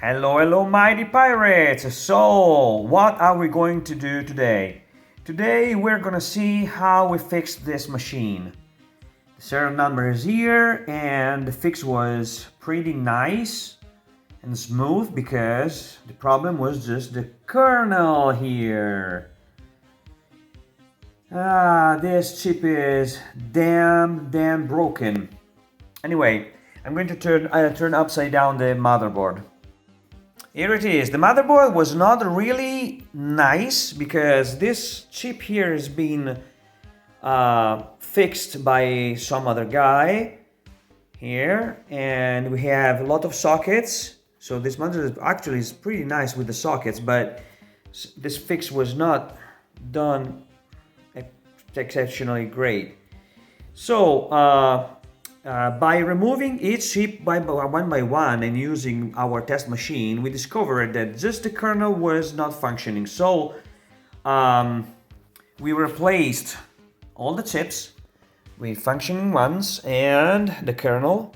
Hello, hello, mighty pirates! So, what are we going to do today? Today we're gonna see how we fixed this machine. The serial number is here and the fix was pretty nice and smooth because the problem was just the kernel here. This chip is damn broken. Anyway, I'm going to turn upside down the motherboard. Here it is. The motherboard was not really nice because this chip here has been fixed by some other guy here, and we have a lot of sockets. So this motherboard actually is pretty nice with the sockets, but this fix was not done exceptionally great. So by removing each chip one by one and using our test machine, we discovered that just the kernel was not functioning. So we replaced all the chips with functioning ones and the kernel,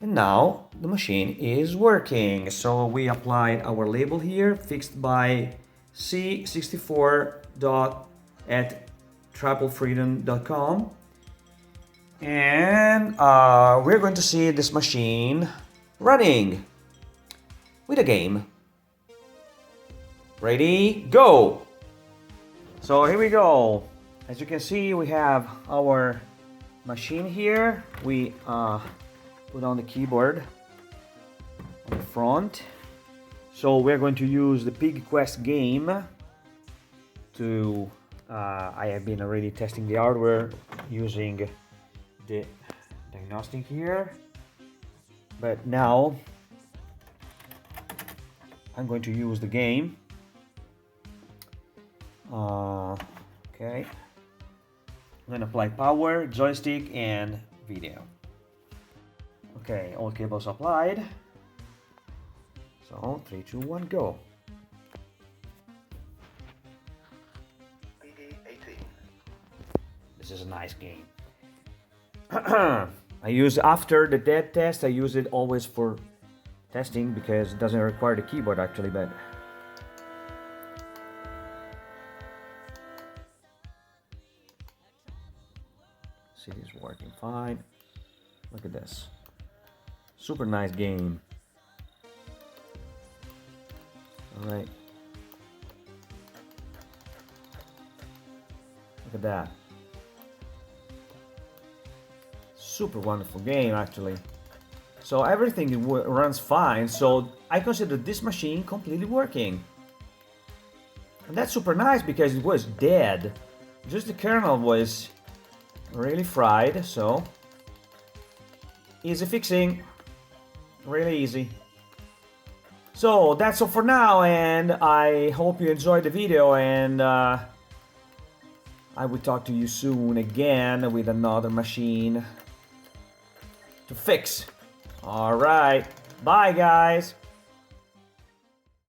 and now the machine is working. So we applied our label here, fixed by c64.@triplefreedom.com. And we're going to see this machine running with a game. Ready, go! So here we go. As you can see, we have our machine here. We put on the keyboard on the front. So we're going to use the Pig Quest game to I have been already testing the hardware using the diagnostic here, but now I'm going to use the game. Okay, I'm going to apply power, joystick, and video. Okay, all cables applied. So 3, 2, 1, go. This is a nice game. I use after the dead test, I use it always for testing because it doesn't require the keyboard actually, but see, it's working fine. Look at this. Super nice game. Alright. Look at that. Super wonderful game actually. So everything runs fine, so I consider this machine completely working. And that's super nice because it was dead. Just the kernel was really fried, so easy fixing, really easy. So that's all for now, and I hope you enjoyed the video, and I will talk to you soon again with another machine to fix. All right, bye guys.